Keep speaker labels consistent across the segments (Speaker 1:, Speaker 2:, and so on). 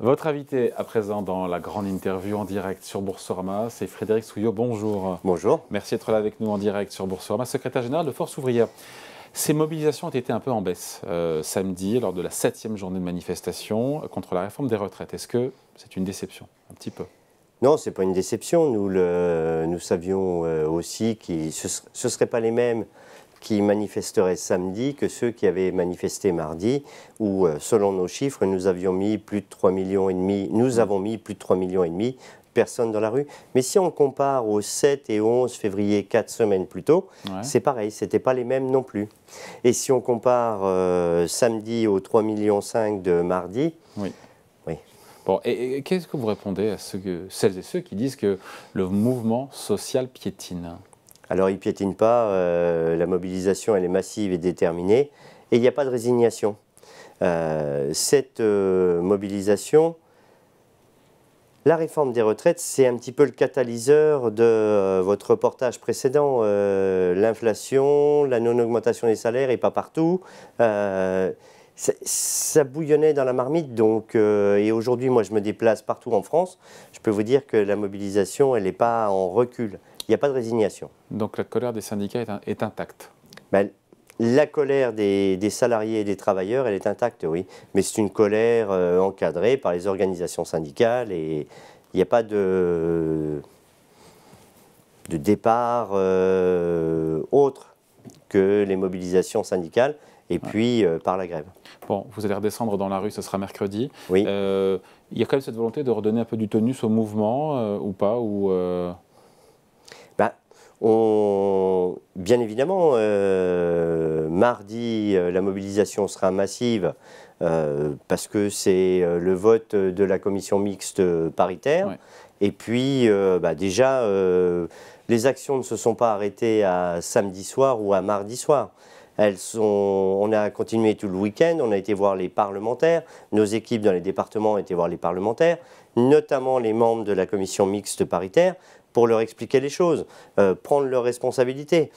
Speaker 1: Votre invité à présent dans la grande interview en direct sur Boursorama, c'est Frédéric Souillot. Bonjour.
Speaker 2: Bonjour.
Speaker 1: Merci d'être là avec nous en direct sur Boursorama, secrétaire général de Force ouvrière. Ces mobilisations ont été un peu en baisse samedi lors de la 7e journée de manifestation contre la réforme des retraites. Est-ce que c'est une déception? Un petit peu.
Speaker 2: Non, ce n'est pas une déception. Nous savions aussi que ce ne seraient pas les mêmes qui manifesteraient samedi que ceux qui avaient manifesté mardi, où, selon nos chiffres, nous avions mis plus de 3,5 millions. Nous avons mis plus de 3,5 millions de personnes dans la rue. Mais si on compare aux 7 et 11 février, 4 semaines plus tôt, c'est pareil, ce n'étaient pas les mêmes non plus. Et si on compare samedi aux 3,5 millions de mardi,
Speaker 1: oui.
Speaker 2: Oui.
Speaker 1: Bon, et qu'est-ce que vous répondez à celles et ceux qui disent que le mouvement social piétine?
Speaker 2: Alors, il ne piétine pas, la mobilisation, elle est massive et déterminée, et il n'y a pas de résignation. Cette mobilisation, la réforme des retraites, c'est un petit peu le catalyseur de votre reportage précédent. L'inflation, la non-augmentation des salaires, et pas partout. Ça bouillonnait dans la marmite, donc, et aujourd'hui, moi, je me déplace partout en France. Je peux vous dire que la mobilisation, elle n'est pas en recul. Il n'y a pas de résignation.
Speaker 1: Donc la colère des syndicats est intacte?
Speaker 2: Ben, la colère des salariés et des travailleurs, elle est intacte, oui. Mais c'est une colère encadrée par les organisations syndicales et il n'y a pas de départ autre que les mobilisations syndicales et puis par la grève.
Speaker 1: Bon, vous allez redescendre dans la rue, ce sera mercredi.
Speaker 2: Oui.
Speaker 1: Il y a quand même cette volonté de redonner un peu du tonus au mouvement ou pas
Speaker 2: Bien évidemment, mardi, la mobilisation sera massive parce que c'est le vote de la commission mixte paritaire. Ouais. Et puis, déjà, les actions ne se sont pas arrêtées à samedi soir ou à mardi soir. On a continué tout le week-end, on a été voir les parlementaires, nos équipes dans les départements ont été voir les parlementaires, notamment les membres de la commission mixte paritaire, pour leur expliquer les choses, prendre leurs responsabilités.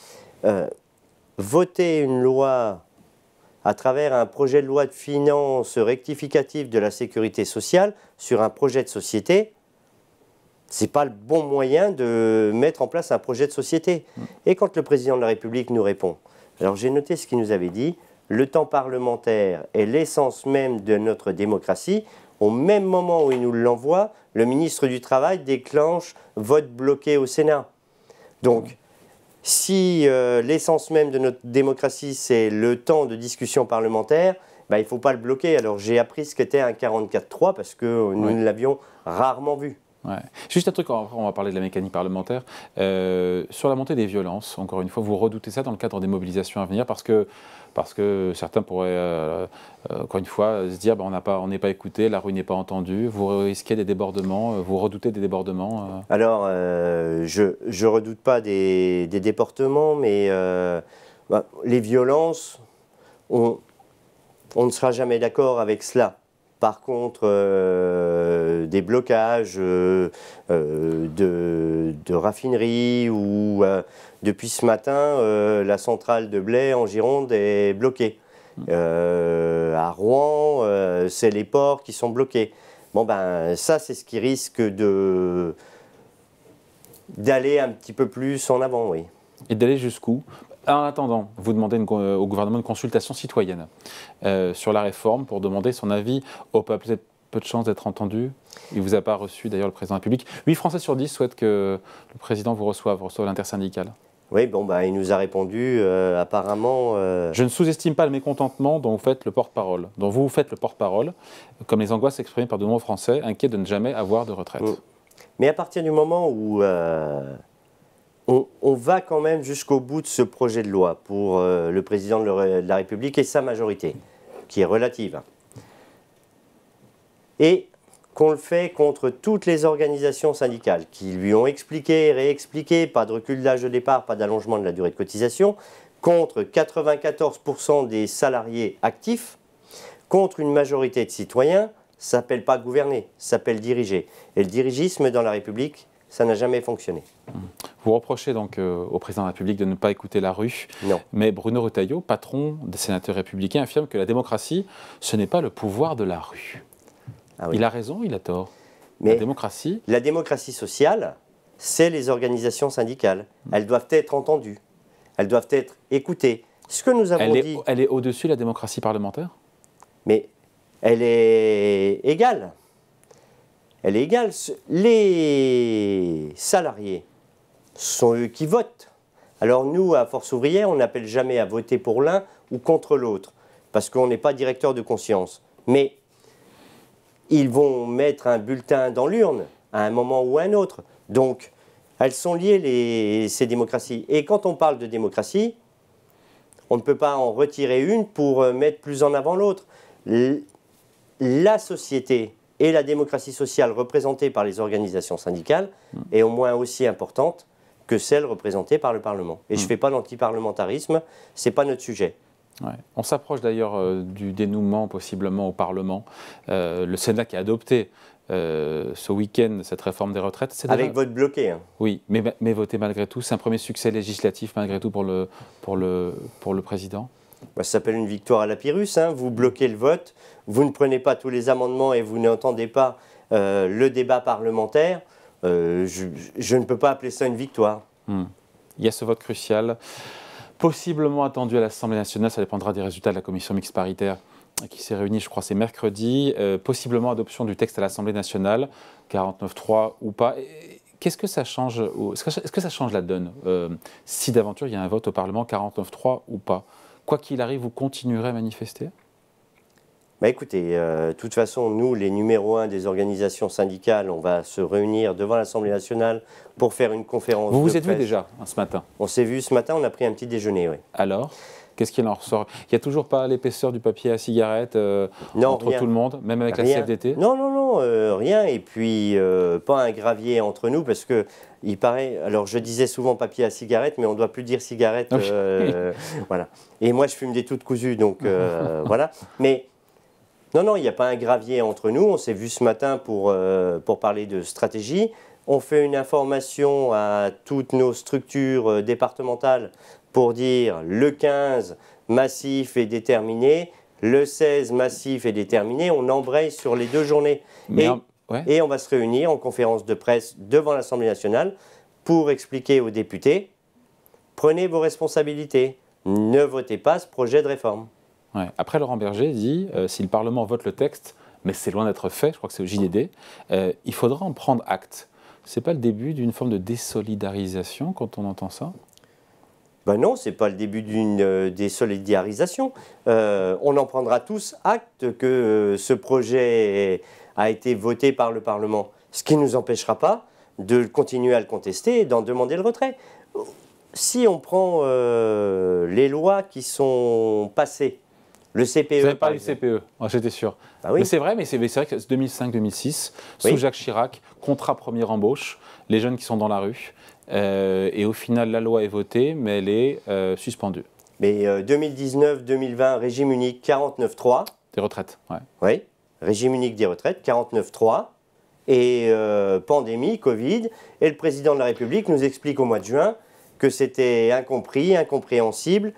Speaker 2: Voter une loi à travers un projet de loi de finances rectificatif de la sécurité sociale sur un projet de société, ce n'est pas le bon moyen de mettre en place un projet de société. Et quand le président de la République nous répond, alors j'ai noté ce qu'il nous avait dit, le temps parlementaire est l'essence même de notre démocratie. Au même moment où il nous l'envoie, le ministre du Travail déclenche vote bloqué au Sénat. Donc, si l'essence même de notre démocratie, c'est le temps de discussion parlementaire, il ne faut pas le bloquer. Alors, j'ai appris ce qu'était un 44-3 parce que nous l'avions rarement vu.
Speaker 1: Ouais. Juste un truc, on va parler de la mécanique parlementaire. Sur la montée des violences, encore une fois, vous redoutez ça dans le cadre des mobilisations à venir parce que certains pourraient, encore une fois, se dire on n'est pas écouté, la rue n'est pas entendue, vous risquez des débordements, vous redoutez des débordements
Speaker 2: Alors, je ne redoute pas des débordements, mais les violences, on ne sera jamais d'accord avec cela. Par contre, des blocages de raffineries ou depuis ce matin, la centrale de Blaye en Gironde est bloquée. À Rouen, c'est les ports qui sont bloqués. Bon, ça, c'est ce qui risque d'aller un petit peu plus en avant, oui.
Speaker 1: Et d'aller jusqu'où? En attendant, vous demandez au gouvernement une consultation citoyenne sur la réforme pour demander son avis au peuple. Vous avez peu de chances d'être entendu. Il ne vous a pas reçu, d'ailleurs, le président de la République. 8 Français sur 10 souhaitent que le président vous reçoive l'intersyndicale.
Speaker 2: Oui, il nous a répondu, apparemment...
Speaker 1: Je ne sous-estime pas le mécontentement dont vous faites le porte-parole. Comme les angoisses exprimées par de nombreux Français, inquiets de ne jamais avoir de retraite.
Speaker 2: Mais à partir du moment où... On va quand même jusqu'au bout de ce projet de loi pour le président de la République et sa majorité, qui est relative. Et qu'on le fait contre toutes les organisations syndicales qui lui ont expliqué, réexpliqué, pas de recul de l'âge de départ, pas d'allongement de la durée de cotisation, contre 94% des salariés actifs, contre une majorité de citoyens, ça ne s'appelle pas gouverner, ça s'appelle diriger. Et le dirigisme dans la République, ça n'a jamais fonctionné.
Speaker 1: Vous reprochez donc au président de la République de ne pas écouter la rue.
Speaker 2: Non.
Speaker 1: Mais Bruno Retailleau, patron des sénateurs républicains, affirme que la démocratie, ce n'est pas le pouvoir de la rue.
Speaker 2: Ah oui.
Speaker 1: Il a raison, il a tort.
Speaker 2: Mais
Speaker 1: la
Speaker 2: démocratie sociale, c'est les organisations syndicales. Elles doivent être entendues. Elles doivent être écoutées. Ce que nous avons dit...
Speaker 1: Elle est au-dessus de la démocratie parlementaire?
Speaker 2: Mais elle est égale. Elle est égale. Les salariés sont eux qui votent. Alors nous, à Force ouvrière, on n'appelle jamais à voter pour l'un ou contre l'autre, parce qu'on n'est pas directeur de conscience. Mais ils vont mettre un bulletin dans l'urne à un moment ou à un autre. Donc, elles sont liées, ces démocraties. Et quand on parle de démocratie, on ne peut pas en retirer une pour mettre plus en avant l'autre. La société et la démocratie sociale représentée par les organisations syndicales est au moins aussi importante que celle représentée par le Parlement. Et je ne fais pas d'antiparlementarisme, ce n'est pas notre sujet.
Speaker 1: Ouais. On s'approche d'ailleurs du dénouement possiblement au Parlement. Le Sénat qui a adopté ce week-end cette réforme des retraites.
Speaker 2: Avec vote bloqué. Hein.
Speaker 1: Oui, mais voté malgré tout. C'est un premier succès législatif malgré tout pour le président.
Speaker 2: Ça s'appelle une victoire à la Pyrrhus. Hein. Vous bloquez le vote, vous ne prenez pas tous les amendements et vous n'entendez pas le débat parlementaire. Je ne peux pas appeler ça une victoire.
Speaker 1: Il y a ce vote crucial, possiblement attendu à l'Assemblée nationale. Ça dépendra des résultats de la commission mixte paritaire qui s'est réunie, je crois, c'est mercredi. Possiblement adoption du texte à l'Assemblée nationale, 49.3 ou pas. Qu'est-ce que ça change? Est-ce que ça change la donne si d'aventure il y a un vote au Parlement, 49.3 ou pas? Quoi qu'il arrive, vous continuerez à manifester?
Speaker 2: Écoutez, de toute façon, nous, les numéros 1 des organisations syndicales, on va se réunir devant l'Assemblée nationale pour faire une conférence de presse.
Speaker 1: Vous vous êtes vu déjà ce matin?
Speaker 2: On s'est vu ce matin, on a pris un petit déjeuner, oui.
Speaker 1: Alors, qu'est-ce qu'il en ressort? Il n'y a toujours pas l'épaisseur du papier à cigarette entre
Speaker 2: rien.
Speaker 1: Tout le monde, même avec
Speaker 2: Rien.
Speaker 1: la CFDT?
Speaker 2: Non, rien. Et puis, pas un gravier entre nous, parce que il paraît... Alors, je disais souvent papier à cigarette, mais on ne doit plus dire cigarette. Voilà. Et moi, je fume des toutes cousues, donc voilà. Mais... Non, il n'y a pas un gravier entre nous. On s'est vu ce matin pour parler de stratégie. On fait une information à toutes nos structures départementales pour dire le 15, massif et déterminé, le 16, massif et déterminé. On embraye sur les 2 journées. Et on va se réunir en conférence de presse devant l'Assemblée nationale pour expliquer aux députés, prenez vos responsabilités, ne votez pas ce projet de réforme.
Speaker 1: Ouais. Après, Laurent Berger dit, si le Parlement vote le texte, mais c'est loin d'être fait, je crois que c'est au JDD, il faudra en prendre acte. Ce n'est pas le début d'une forme de désolidarisation quand on entend ça?
Speaker 2: Non, ce n'est pas le début d'une désolidarisation. On en prendra tous acte que ce projet a été voté par le Parlement. Ce qui ne nous empêchera pas de continuer à le contester et d'en demander le retrait. Si on prend les lois qui sont passées, le CPE.
Speaker 1: Vous n'avez pas eu le CPE, j'étais sûr.
Speaker 2: Ah oui.
Speaker 1: Mais c'est vrai, que 2005-2006, sous Jacques Chirac, contrat première embauche, les jeunes qui sont dans la rue. Et au final, la loi est votée, mais elle est suspendue.
Speaker 2: Mais 2019-2020, régime unique 49.3.
Speaker 1: Des retraites, ouais.
Speaker 2: Oui, régime unique des retraites 49.3. Et pandémie, Covid. Et le président de la République nous explique au mois de juin que c'était incompris, incompréhensible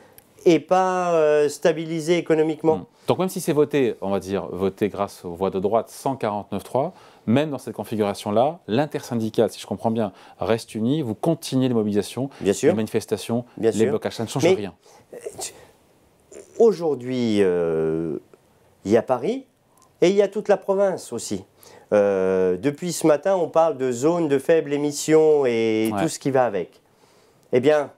Speaker 2: et pas stabilisé économiquement.
Speaker 1: Donc même si c'est voté, on va dire, voté grâce aux voix de droite, 149.3, même dans cette configuration-là, l'intersyndicale, si je comprends bien, reste unie, vous continuez les mobilisations, les manifestations, les blocages, ça ne change rien.
Speaker 2: Aujourd'hui, il y a Paris et il y a toute la province aussi. Depuis ce matin, on parle de zones de faible émission et tout ce qui va avec. Eh bien,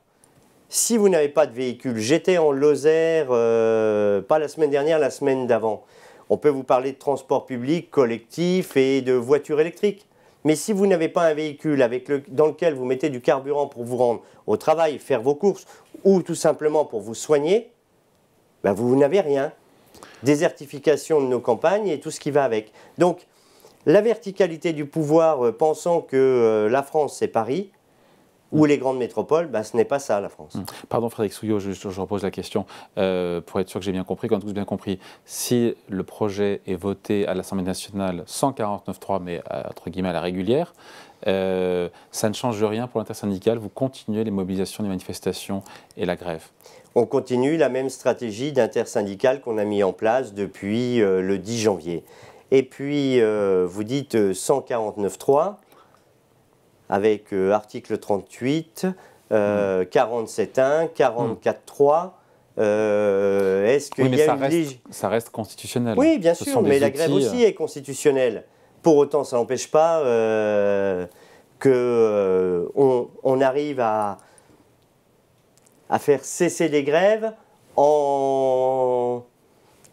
Speaker 2: si vous n'avez pas de véhicule, j'étais en Lozère, pas la semaine dernière, la semaine d'avant. On peut vous parler de transport public, collectif et de voitures électriques. Mais si vous n'avez pas un véhicule dans lequel vous mettez du carburant pour vous rendre au travail, faire vos courses, ou tout simplement pour vous soigner, vous n'avez rien. Désertification de nos campagnes et tout ce qui va avec. Donc, la verticalité du pouvoir, pensant que la France, c'est Paris, ou les grandes métropoles, ce n'est pas ça la France.
Speaker 1: Pardon Frédéric Souillot, je repose la question pour être sûr que j'ai bien compris, qu'on a tous bien compris. Si le projet est voté à l'Assemblée nationale 149.3, mais entre guillemets à la régulière, ça ne change rien pour l'intersyndicale, vous continuez les mobilisations, les manifestations et la grève?
Speaker 2: On continue la même stratégie d'intersyndicale qu'on a mis en place depuis le 10 janvier. Et puis, vous dites 149.3 avec article 38, 47.1, 44.3. Est-ce qu'il y a
Speaker 1: ça reste constitutionnel.
Speaker 2: Oui, bien sûr, mais la grève aussi est constitutionnelle. Pour autant, ça n'empêche pas qu'on arrive à faire cesser les grèves en...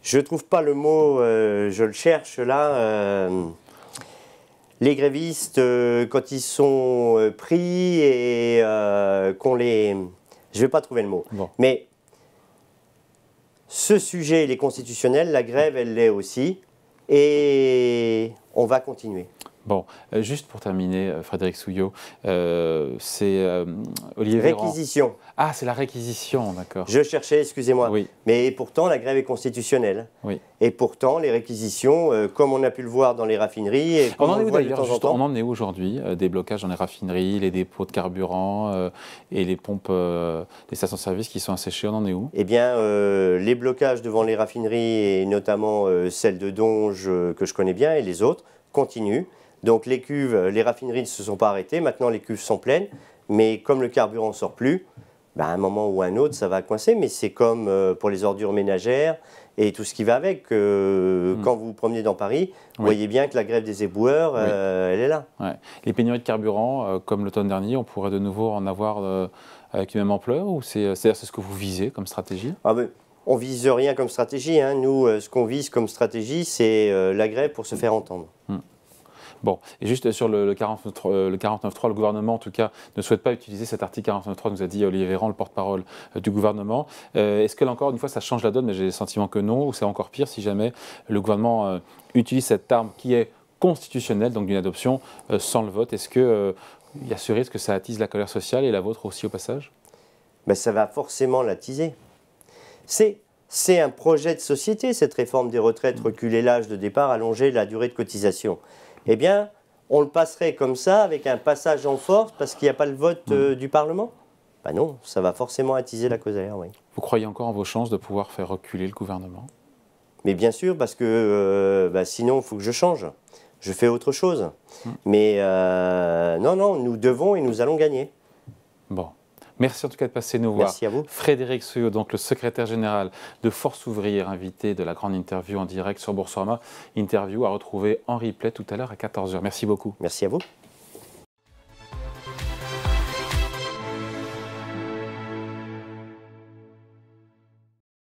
Speaker 2: Je ne trouve pas le mot, je le cherche là. Les grévistes, quand ils sont pris et qu'on les... Je ne vais pas trouver le mot.
Speaker 1: Bon.
Speaker 2: Mais ce sujet, il est constitutionnel, la grève, elle l'est aussi. Et on va continuer.
Speaker 1: Bon, juste pour terminer, Frédéric Souillot, c'est Olivier Véran.
Speaker 2: Réquisition.
Speaker 1: Ah, c'est la réquisition, d'accord.
Speaker 2: Je cherchais, excusez-moi.
Speaker 1: Oui.
Speaker 2: Mais pourtant, la grève est constitutionnelle.
Speaker 1: Oui.
Speaker 2: Et pourtant, les réquisitions, comme on a pu le voir dans les raffineries, et comme on le voit de temps en temps...
Speaker 1: On en est où aujourd'hui? Des blocages dans les raffineries, les dépôts de carburant et les pompes des stations-service qui sont asséchées, on en est où?
Speaker 2: Eh bien, les blocages devant les raffineries, et notamment celle de Donge, que je connais bien, et les autres, continuent. Donc les cuves, les raffineries ne se sont pas arrêtées, maintenant les cuves sont pleines, mais comme le carburant ne sort plus, à un moment ou à un autre, ça va coincer, mais c'est comme pour les ordures ménagères et tout ce qui va avec. Quand vous vous promenez dans Paris, vous voyez bien que la grève des éboueurs, elle est là.
Speaker 1: Ouais. Les pénuries de carburant, comme l'automne dernier, on pourrait de nouveau en avoir avec une même ampleur, ou c'est ce que vous visez comme stratégie?
Speaker 2: On ne vise rien comme stratégie. Hein. Nous, ce qu'on vise comme stratégie, c'est la grève pour se faire entendre.
Speaker 1: Bon, et juste sur le 49.3, le gouvernement, en tout cas, ne souhaite pas utiliser cet article 49.3, nous a dit Olivier Véran, le porte-parole du gouvernement. Est-ce que là encore, une fois, ça change la donne, mais j'ai le sentiment que non, ou c'est encore pire si jamais le gouvernement utilise cette arme qui est constitutionnelle, donc d'une adoption sans le vote? Est-ce qu'il y a ce risque que ça attise la colère sociale, et la vôtre aussi au passage?
Speaker 2: Ça va forcément l'attiser. C'est un projet de société, cette réforme des retraites, reculer l'âge de départ, allonger la durée de cotisation. Eh bien, on le passerait comme ça, avec un passage en force, parce qu'il n'y a pas le vote du Parlement? Non, ça va forcément attiser la causaire, oui.
Speaker 1: Vous croyez encore en vos chances de pouvoir faire reculer le gouvernement?
Speaker 2: Mais bien sûr, parce que sinon, il faut que je change. Je fais autre chose. Mais non, nous devons et nous allons gagner.
Speaker 1: Bon. Merci en tout cas de passer nous voir.
Speaker 2: Merci à vous.
Speaker 1: Frédéric Souillot, donc le secrétaire général de Force Ouvrière, invité de la grande interview en direct sur Boursorama. Interview à retrouver en replay tout à l'heure à 14h. Merci beaucoup.
Speaker 2: Merci à vous.